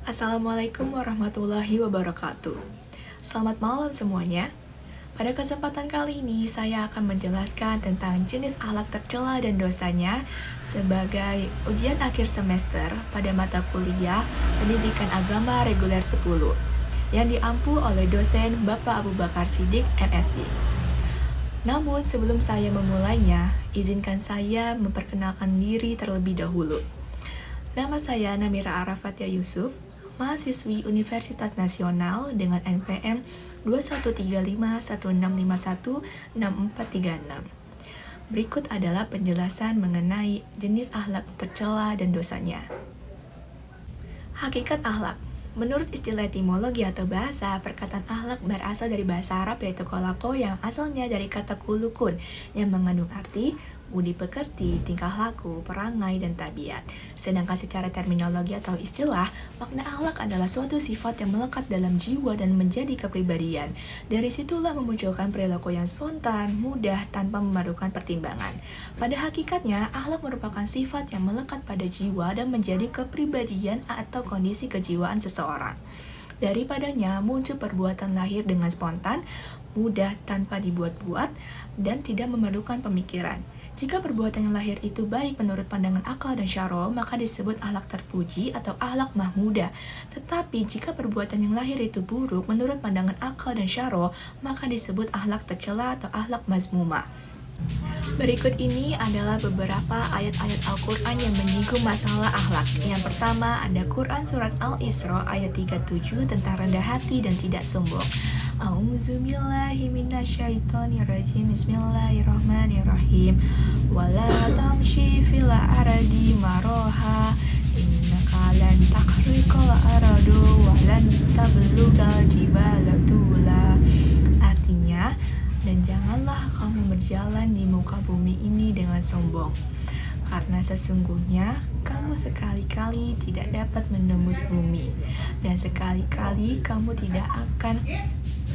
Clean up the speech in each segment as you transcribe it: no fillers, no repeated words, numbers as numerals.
Assalamualaikum warahmatullahi wabarakatuh. Selamat malam semuanya. Pada kesempatan kali ini, saya akan menjelaskan tentang jenis akhlak tercela dan dosanya sebagai ujian akhir semester pada mata kuliah Pendidikan Agama Reguler 10 yang diampu oleh dosen Bapak Abu Bakar Siddiq, MSI. Namun, sebelum saya memulainya, izinkan saya memperkenalkan diri terlebih dahulu. Nama saya Namira Arafatia Yusuf, mahasiswi Universitas Nasional dengan NPM 213516516436. Berikut adalah penjelasan mengenai jenis akhlak tercela dan dosanya. Hakikat akhlak. Menurut istilah etimologi atau bahasa, perkataan akhlak berasal dari bahasa Arab yaitu kolako yang asalnya dari kata kulukun yang mengandung arti budi pekerti, tingkah laku, perangai, dan tabiat. Sedangkan secara terminologi atau istilah, makna akhlak adalah suatu sifat yang melekat dalam jiwa dan menjadi kepribadian. Dari situlah memunculkan perilaku yang spontan, mudah, tanpa memerlukan pertimbangan. Pada hakikatnya, akhlak merupakan sifat yang melekat pada jiwa dan menjadi kepribadian atau kondisi kejiwaan seseorang. Daripadanya muncul perbuatan lahir dengan spontan, mudah tanpa dibuat-buat, dan tidak memerlukan pemikiran. Jika perbuatan yang lahir itu baik menurut pandangan akal dan syara, maka disebut akhlak terpuji atau akhlak mahmudah. Tetapi jika perbuatan yang lahir itu buruk menurut pandangan akal dan syara, maka disebut akhlak tercela atau akhlak mazmumah. Berikut ini adalah beberapa ayat-ayat Al-Quran yang menyinggung masalah akhlak. Yang pertama ada Quran Surat Al-Isra ayat 37 tentang rendah hati dan tidak sombong. A'udzubillahi minasyaitonirrajim. Bismillahirrahmanirrahim. Wala tamshi fil ardi maraha innaka lan takhriqal ardu wa lan tablugal jibala tula. Artinya, dan janganlah kamu berjalan di muka bumi ini dengan sombong, karena sesungguhnya kamu sekali-kali tidak dapat menembus bumi, dan sekali-kali kamu tidak akan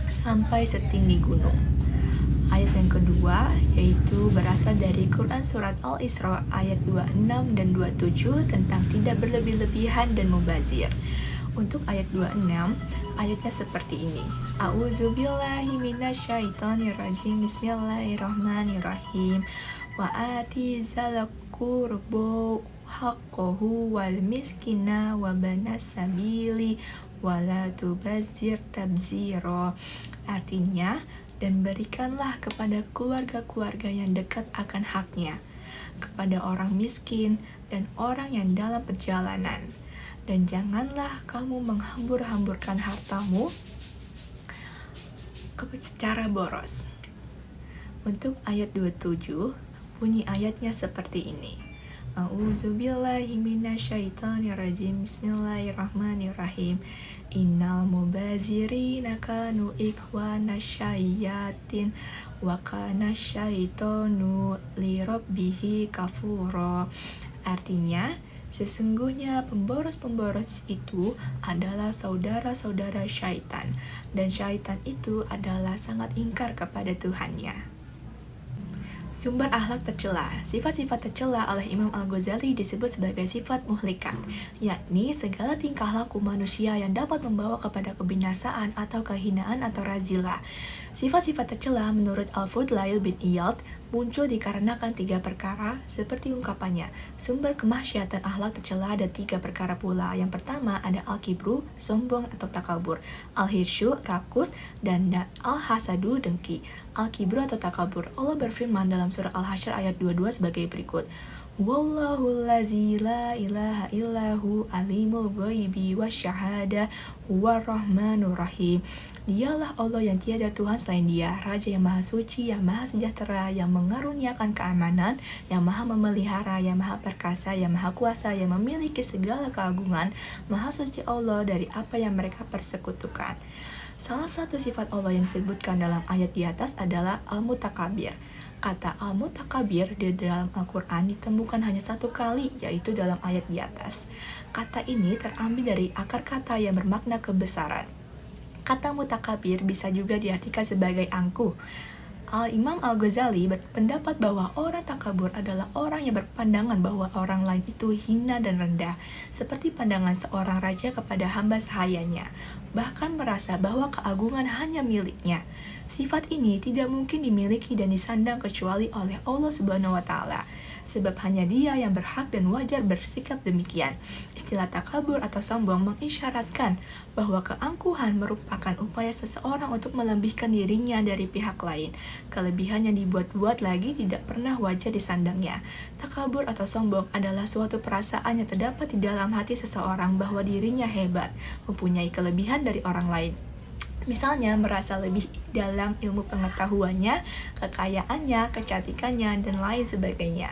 sampai setinggi gunung. Ayat yang kedua yaitu berasal dari Quran Surat Al-Isra ayat 26 dan 27 tentang tidak berlebih-lebihan dan mubazir. Untuk ayat 26, ayatnya seperti ini. A'udzubillahi minasyaitonirrajim. Bismillahirrahmanirrahim. Wa ati zal qurba haqqahu wal miskina wa banas sabili wa la tubazzir tabzira. Artinya, dan berikanlah kepada keluarga-keluarga yang dekat akan haknya, kepada orang miskin dan orang yang dalam perjalanan. Dan janganlah kamu menghambur-hamburkan hartamu secara boros. Untuk ayat 27, bunyi ayatnya seperti ini. A'udzubillahi minasyaitonirrajim. Bismillahirrahmanirrahim. Innal mubazirina kanu ikhwanasyayatin wa kana syaitonu lirabbihi kafura. Artinya, sesungguhnya pemboros-pemboros itu adalah saudara-saudara syaitan, dan syaitan itu adalah sangat ingkar kepada Tuhannya. Sumber akhlak tercela. Sifat-sifat tercela oleh Imam Al-Ghazali disebut sebagai sifat muhlikat, yakni segala tingkah laku manusia yang dapat membawa kepada kebinasaan atau kehinaan atau razilah. Sifat-sifat tercela menurut Al-Fudlail bin Iyad muncul dikarenakan 3 perkara seperti ungkapannya. Sumber kemaksiatan akhlak tercela ada 3 perkara pula. Yang pertama ada al-kibru, sombong atau takabur, al-hirsyu, rakus, dan al-hasadu, dengki. Al-kibru atau takabur. Allah berfirman dalam surah Al-Hasyr ayat 22 sebagai berikut. Wallahu allazi la ilaha illahu alimul ghaibi wasyahada huwa rahmanur rahim. Dialah Allah yang tiada Tuhan selain Dia, Raja yang maha suci, yang maha sejahtera, yang mengaruniakan keamanan, yang maha memelihara, yang maha perkasa, yang maha kuasa, yang memiliki segala keagungan. Maha suci Allah dari apa yang mereka persekutukan. Salah satu sifat Allah yang disebutkan dalam ayat di atas adalah al-mutakabir. Kata al-mutakabir di dalam Al-Quran ditemukan hanya 1 kali, yaitu dalam ayat di atas. Kata ini terambil dari akar kata yang bermakna kebesaran. Kata mutakabir bisa juga diartikan sebagai angkuh. Al-Imam Al-Ghazali berpendapat bahwa orang takabur adalah orang yang berpandangan bahwa orang lain itu hina dan rendah, seperti pandangan seorang raja kepada hamba sahayanya, bahkan merasa bahwa keagungan hanya miliknya. Sifat ini tidak mungkin dimiliki dan disandang kecuali oleh Allah Subhanahu wa Ta'ala, sebab hanya Dia yang berhak dan wajar bersikap demikian. Istilah takabur atau sombong mengisyaratkan bahwa keangkuhan merupakan upaya seseorang untuk melebihkan dirinya dari pihak lain. Kelebihan yang dibuat-buat lagi tidak pernah wajar disandangnya. Takabur atau sombong adalah suatu perasaan yang terdapat di dalam hati seseorang bahwa dirinya hebat, mempunyai kelebihan dari orang lain. Misalnya merasa lebih dalam ilmu pengetahuannya, kekayaannya, kecantikannya, dan lain sebagainya.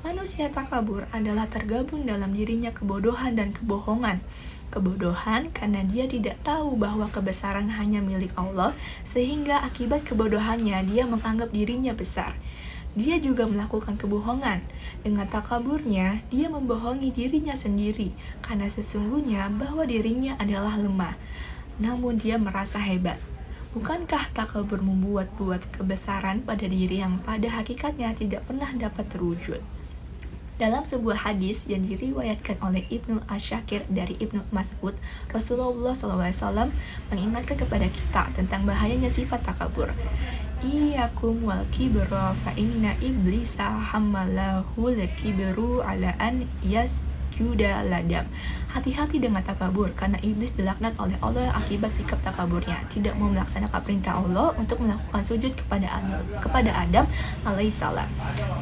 Manusia takabur adalah tergabung dalam dirinya kebodohan dan kebohongan. Kebodohan karena dia tidak tahu bahwa kebesaran hanya milik Allah, sehingga akibat kebodohannya dia menganggap dirinya besar. Dia juga melakukan kebohongan. Dengan takaburnya, dia membohongi dirinya sendiri, karena sesungguhnya bahwa dirinya adalah lemah. Namun dia merasa hebat. Bukankah takabur membuat-buat kebesaran pada diri yang pada hakikatnya tidak pernah dapat terwujud? Dalam sebuah hadis yang diriwayatkan oleh Ibnu Asyakir dari Ibnu Mas'ud, Rasulullah SAW mengingatkan kepada kita tentang bahayanya sifat takabur. Iyyakum wal kibra fa inna iblisa hammalahu al-kibru ala an yasjuda ladam. Hati-hati dengan takabur, karena iblis dilaknat oleh Allah akibat sikap takaburnya, tidak mau melaksanakan perintah Allah untuk melakukan sujud kepada Adam alaihissalam.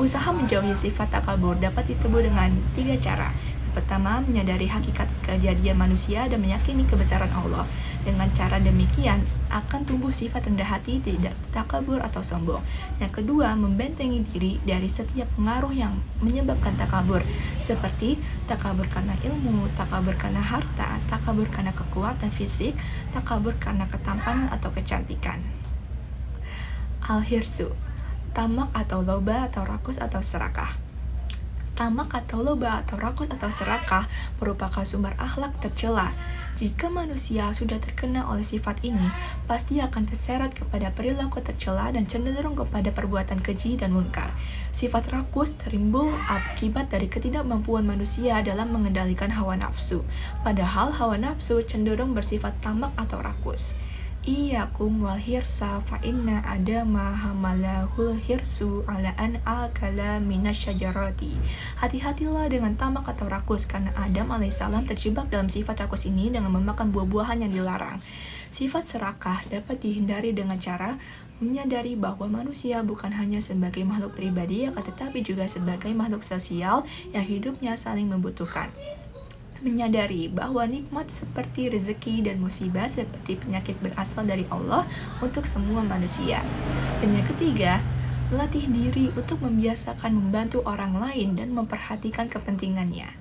Usaha menjauhi sifat takabur dapat ditempuh dengan 3 cara. Pertama, menyadari hakikat kejadian manusia dan meyakini kebesaran Allah. Dengan cara demikian, akan tumbuh sifat rendah hati, tidak takabur atau sombong. Yang kedua, membentengi diri dari setiap pengaruh yang menyebabkan takabur, seperti takabur karena ilmu, takabur karena harta, takabur karena kekuatan fisik, takabur karena ketampanan atau kecantikan. Al-hirsu, tamak atau loba atau rakus atau serakah. Tamak atau loba atau rakus atau serakah merupakan sumber akhlak tercela. Jika manusia sudah terkena oleh sifat ini, pasti akan terseret kepada perilaku tercela dan cenderung kepada perbuatan keji dan munkar. Sifat rakus timbul akibat dari ketidakmampuan manusia dalam mengendalikan hawa nafsu. Padahal hawa nafsu cenderung bersifat tamak atau rakus. Iyyakum wal hirsa fa inna adama hamalahul hirsu ala an akala minasyajarati. Hati-hatilah dengan tamak atau rakus, karena Adam alaihissalam terjebak dalam sifat rakus ini dengan memakan buah-buahan yang dilarang. Sifat serakah dapat dihindari dengan cara menyadari bahwa manusia bukan hanya sebagai makhluk pribadi, akan tetapi juga sebagai makhluk sosial yang hidupnya saling membutuhkan. Menyadari bahwa nikmat seperti rezeki dan musibah seperti penyakit berasal dari Allah untuk semua manusia. Dan yang ketiga, melatih diri untuk membiasakan membantu orang lain dan memperhatikan kepentingannya.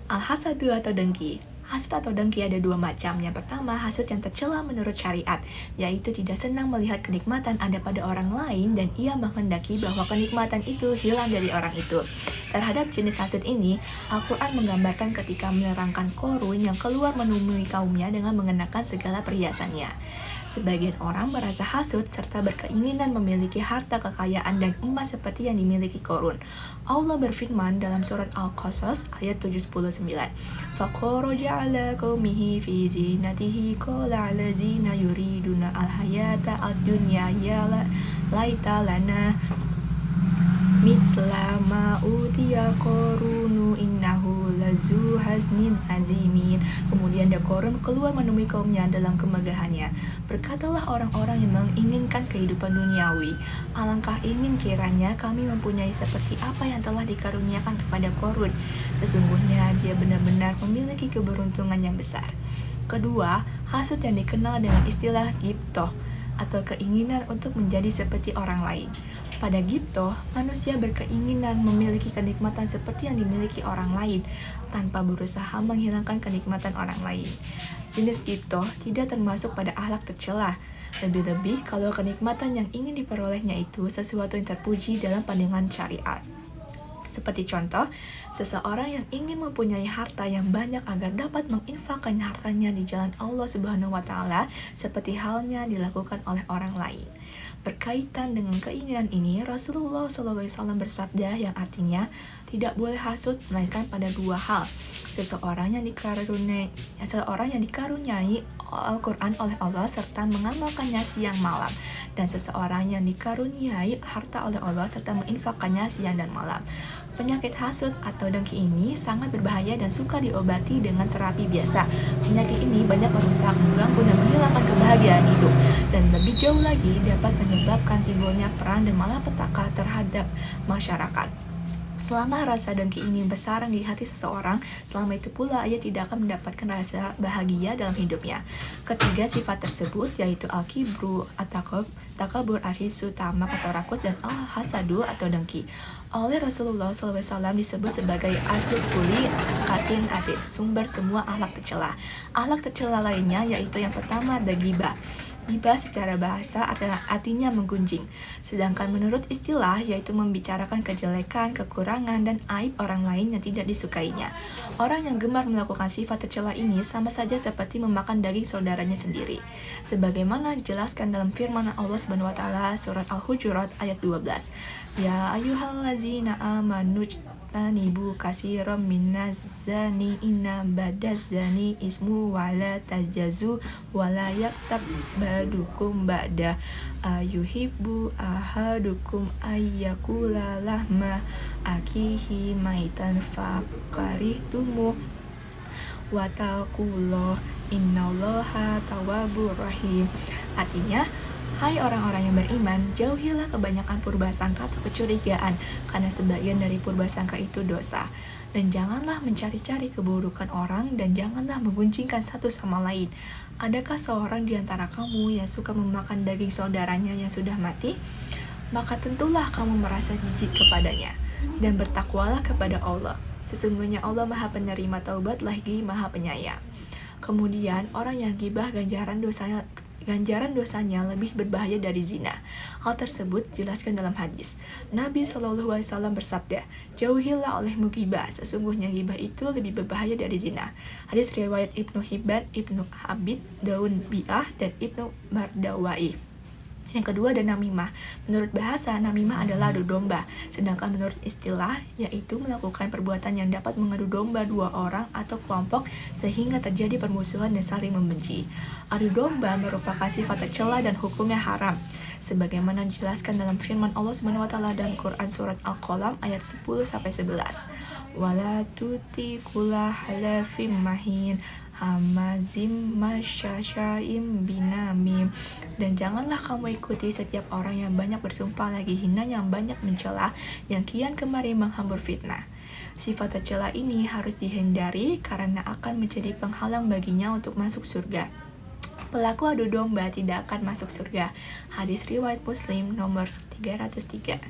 Al-hasadu atau dengki. Hasud atau dengki ada 2 macam. Yang pertama, hasud yang tercela menurut syariat, yaitu tidak senang melihat kenikmatan ada pada orang lain dan ia menghendaki bahwa kenikmatan itu hilang dari orang itu. Terhadap jenis hasud ini, Al-Quran menggambarkan ketika menerangkan Qarun yang keluar menemui kaumnya dengan mengenakan segala perhiasannya. Sebagian orang merasa hasud serta berkeinginan memiliki harta kekayaan dan emas seperti yang dimiliki Qarun. Allah berfirman dalam surat Al-Qasas ayat 79, فَخَرَجَ عَلَى قَوْمِهِ فِي زِينَتِهِ قَالَ الَّذِينَ يُرِيدُونَ الْحَيَاةَ الدُّنْيَا يَا لَيْتَ لَنَا mithla ma utiya Qarun innahu lazu haznin azimin. Kemudian Qarun keluar menemui kaumnya dalam kemegahannya. Berkatalah orang-orang yang menginginkan kehidupan duniawi, alangkah ingin kiranya kami mempunyai seperti apa yang telah dikaruniakan kepada Qarun. Sesungguhnya dia benar-benar memiliki keberuntungan yang besar. Kedua, hasud yang dikenal dengan istilah ghibthah atau keinginan untuk menjadi seperti orang lain. Pada ghibthah, manusia berkeinginan memiliki kenikmatan seperti yang dimiliki orang lain, tanpa berusaha menghilangkan kenikmatan orang lain. Jenis ghibthah tidak termasuk pada akhlak tercela, lebih-lebih kalau kenikmatan yang ingin diperolehnya itu sesuatu yang terpuji dalam pandangan syariat. Seperti contoh, seseorang yang ingin mempunyai harta yang banyak agar dapat menginfakkan hartanya di jalan Allah Subhanahu wa Ta'ala, seperti halnya dilakukan oleh orang lain. Berkaitan dengan keinginan ini, Rasulullah SAW bersabda yang artinya tidak boleh hasut melainkan pada dua hal. Seseorang yang dikaruniai Al-Quran oleh Allah serta mengamalkannya siang malam, dan seseorang yang dikaruniai harta oleh Allah serta menginfakkannya siang dan malam. Penyakit hasut atau dengki ini sangat berbahaya dan suka diobati dengan terapi biasa. Penyakit ini banyak merusak, mengganggu, dan menghilangkan kebahagiaan hidup. Dan lebih jauh lagi dapat menyebabkan timbulnya perang dan malapetaka terhadap masyarakat. Selama rasa dengki ini bersarang di hati seseorang, selama itu pula ia tidak akan mendapatkan rasa bahagia dalam hidupnya. Ketiga sifat tersebut yaitu al-kibru, takabur, arhisu, tamak atau rakus, dan al-hasadu atau dengki. Oleh Rasulullah SAW disebut sebagai aslu kuli katin atin, sumber semua akhlak tercela. Akhlak tercela lainnya yaitu yang pertama ada ghibah. Ghibah secara bahasa artinya menggunjing, sedangkan menurut istilah yaitu membicarakan kejelekan, kekurangan, dan aib orang lain yang tidak disukainya. Orang yang gemar melakukan sifat tercela ini sama saja seperti memakan daging saudaranya sendiri. Sebagaimana dijelaskan dalam firman Allah SWT surat Al-Hujurat ayat 12. Ya ayyuhallazina amanu tanibu kasiram minaz zani inna badaz zani ismu wala tajazu wala yaktab badukum ba'da ayuhibbu ahadukum ayyakula lahma akihi maitan fakarihtumu watakullah innallaha tawwabur rahim. Artinya, hai orang-orang yang beriman, jauhilah kebanyakan purbasangka atau kecurigaan, karena sebagian dari purbasangka itu dosa. Dan janganlah mencari-cari keburukan orang, dan janganlah menggunjingkan satu sama lain. Adakah seorang di antara kamu yang suka memakan daging saudaranya yang sudah mati? Maka tentulah kamu merasa jijik kepadanya, dan bertakwalah kepada Allah. Sesungguhnya Allah Maha Penerima Taubat lagi Maha Penyayang. Kemudian, orang yang gibah ganjaran dosanya lebih berbahaya dari zina. Hal tersebut dijelaskan dalam hadis. Nabi SAW bersabda, jauhilah olehmu ghibah, sesungguhnya ghibah itu lebih berbahaya dari zina. Hadis riwayat Ibnu Hibban, Ibnu Abid, Daun Bi'ah, dan Ibnu Mardawai. Yang kedua ada namimah. Menurut bahasa, namimah adalah adu domba. Sedangkan menurut istilah, yaitu melakukan perbuatan yang dapat mengadu domba dua orang atau kelompok sehingga terjadi permusuhan dan saling membenci. Adu domba merupakan sifat tercela dan hukumnya haram. Sebagaimana dijelaskan dalam firman Allah SWT dalam Quran surat Al-Qalam ayat 10-11. Wala tuti kula halafim mahin hamazim masyasyaim binamim, dan janganlah kamu ikuti setiap orang yang banyak bersumpah lagi hina, yang banyak mencela, yang kian kemari menghambur fitnah. Sifat tercela ini harus dihindari karena akan menjadi penghalang baginya untuk masuk surga. Pelaku adu domba tidak akan masuk surga. Hadis riwayat Muslim nomor 303.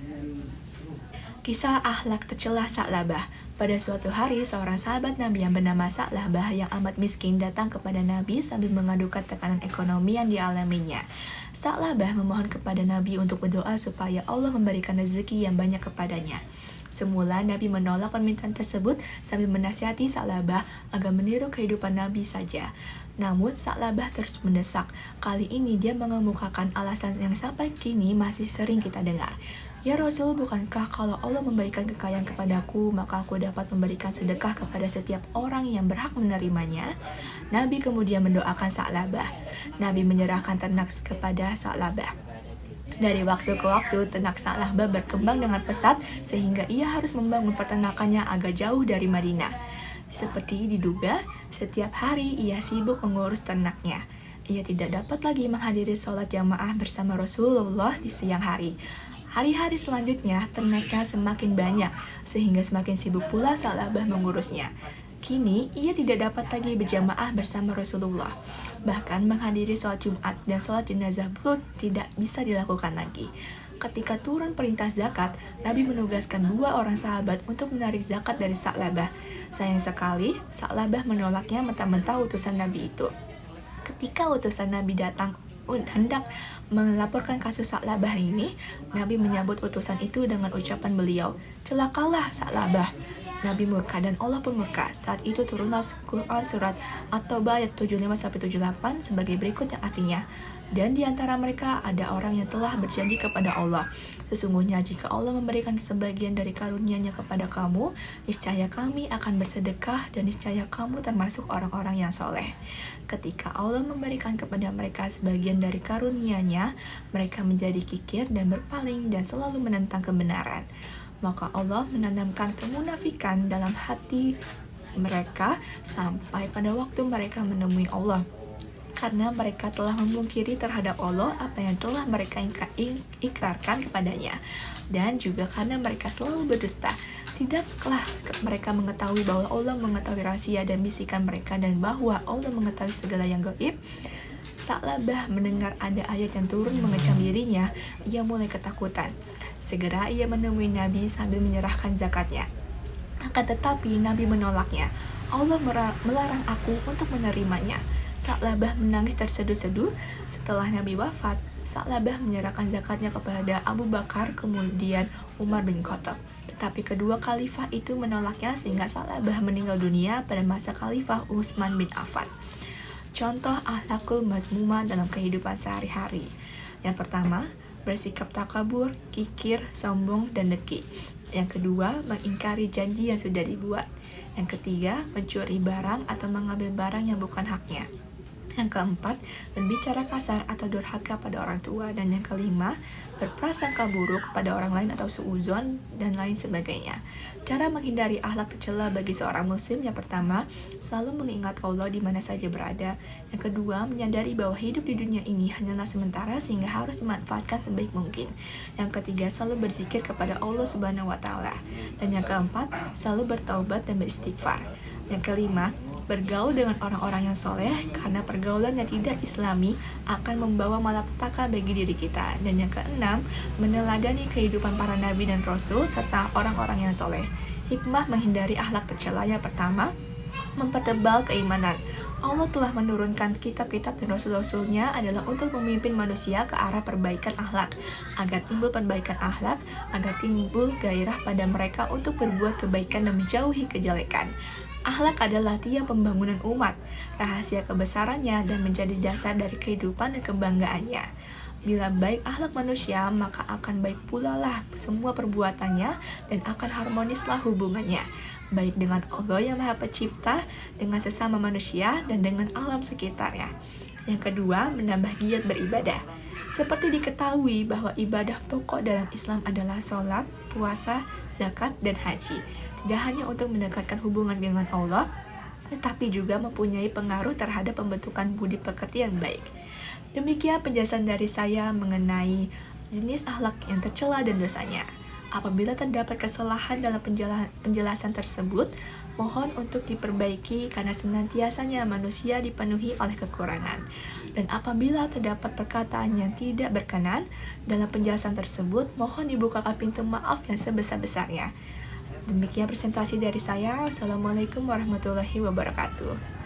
Kisah akhlak tercela Sa'labah. Pada suatu hari, seorang sahabat Nabi yang bernama Sa'labah yang amat miskin datang kepada Nabi sambil mengadukan tekanan ekonomi yang dialaminya. Sa'labah memohon kepada Nabi untuk berdoa supaya Allah memberikan rezeki yang banyak kepadanya. Semula Nabi menolak permintaan tersebut sambil menasihati Sa'labah agar meniru kehidupan Nabi saja. Namun Sa'labah terus mendesak. Kali ini dia mengemukakan alasan yang sampai kini masih sering kita dengar. Ya Rasul, bukankah kalau Allah memberikan kekayaan kepadaku, maka aku dapat memberikan sedekah kepada setiap orang yang berhak menerimanya? Nabi kemudian mendoakan Sa'labah. Nabi menyerahkan ternak kepada Sa'labah. Dari waktu ke waktu, ternak Sa'labah berkembang dengan pesat sehingga ia harus membangun peternakannya agak jauh dari Madinah. Seperti diduga, setiap hari ia sibuk mengurus ternaknya. Ia tidak dapat lagi menghadiri sholat jamaah bersama Rasulullah di siang hari. Hari-hari selanjutnya, ternaknya semakin banyak, sehingga semakin sibuk pula Sa'labah mengurusnya. Kini, ia tidak dapat lagi berjamaah bersama Rasulullah. Bahkan menghadiri sholat Jumat dan sholat jenazah pun tidak bisa dilakukan lagi. Ketika turun perintah zakat, Nabi menugaskan 2 orang sahabat untuk menarik zakat dari Sa'labah. Sayang sekali, Sa'labah menolaknya mentah-mentah utusan Nabi itu. Ketika utusan Nabi datang hendak melaporkan kasus Sa'labah ini, Nabi menyambut utusan itu dengan ucapan beliau, celakalah Sa'labah. Nabi murka dan Allah pun murka. Saat itu turunlah Quran surat At-Taubah ayat 75-78 sebagai berikut yang artinya, dan di antara mereka ada orang yang telah berjanji kepada Allah, sesungguhnya jika Allah memberikan sebagian dari karunia-Nya kepada kamu, niscaya kami akan bersedekah dan niscaya kamu termasuk orang-orang yang soleh. Ketika Allah memberikan kepada mereka sebagian dari karunia-Nya, mereka menjadi kikir dan berpaling dan selalu menentang kebenaran. Maka Allah menanamkan kemunafikan dalam hati mereka sampai pada waktu mereka menemui Allah, karena mereka telah memungkiri terhadap Allah apa yang telah mereka ikrarkan kepadanya, dan juga karena mereka selalu berdusta. Tidakkah mereka mengetahui bahwa Allah mengetahui rahasia dan bisikan mereka, dan bahwa Allah mengetahui segala yang gaib? Sa'labah mendengar ada ayat yang turun mengecam dirinya, ia mulai ketakutan. Segera ia menemui Nabi sambil menyerahkan zakatnya. Akan tetapi Nabi menolaknya. Allah melarang aku untuk menerimanya. Sa'labah menangis terseduh-seduh. Setelah Nabi wafat, Sa'labah menyerahkan zakatnya kepada Abu Bakar, kemudian Umar bin Khattab. Tetapi kedua khalifah itu menolaknya sehingga Sa'labah meninggal dunia pada masa Khalifah Utsman bin Affan. Contoh akhlakul mazmumah dalam kehidupan sehari-hari. Yang pertama, bersikap takabur, kikir, sombong, dan dengki. Yang kedua, mengingkari janji yang sudah dibuat. Yang ketiga, mencuri barang atau mengambil barang yang bukan haknya. Yang keempat, berbicara kasar atau durhaka pada orang tua. Dan yang kelima, berprasangka buruk pada orang lain atau suudzon dan lain sebagainya. Cara menghindari akhlak tercela bagi seorang muslim: yang pertama, selalu mengingat Allah di mana saja berada. Yang kedua, menyadari bahwa hidup di dunia ini hanyalah sementara sehingga harus dimanfaatkan sebaik mungkin. Yang ketiga, selalu berzikir kepada Allah Subhanahu wa Ta'ala. Dan yang keempat, selalu bertaubat dan beristighfar. Yang kelima, bergaul dengan orang-orang yang soleh, karena pergaulan yang tidak islami akan membawa malapetaka bagi diri kita. Dan yang keenam, meneladani kehidupan para nabi dan rasul serta orang-orang yang soleh. Hikmah menghindari akhlak tercela: yang pertama, mempertebal keimanan. Allah telah menurunkan kitab-kitab dan rasul-rasulnya adalah untuk memimpin manusia ke arah perbaikan akhlak, agar timbul perbaikan akhlak, agar timbul gairah pada mereka untuk berbuat kebaikan dan menjauhi kejelekan. Akhlak adalah tiang pembangunan umat, rahasia kebesarannya dan menjadi dasar dari kehidupan dan kebanggaannya. Bila baik akhlak manusia, maka akan baik pula lah semua perbuatannya dan akan harmonislah hubungannya, baik dengan Allah yang Maha Pencipta, dengan sesama manusia, dan dengan alam sekitarnya. Yang kedua, menambah giat beribadah. Seperti diketahui bahwa ibadah pokok dalam Islam adalah sholat, puasa, zakat, dan haji. Tidak hanya untuk mendekatkan hubungan dengan Allah, tetapi juga mempunyai pengaruh terhadap pembentukan budi pekerti yang baik. Demikian penjelasan dari saya mengenai jenis akhlak yang tercela dan dosanya. Apabila terdapat kesalahan dalam penjelasan tersebut, mohon untuk diperbaiki karena senantiasanya manusia dipenuhi oleh kekurangan. Dan apabila terdapat perkataan yang tidak berkenan dalam penjelasan tersebut, mohon dibukakan pintu maaf yang sebesar-besarnya. Demikian presentasi dari saya. Wassalamualaikum warahmatullahi wabarakatuh.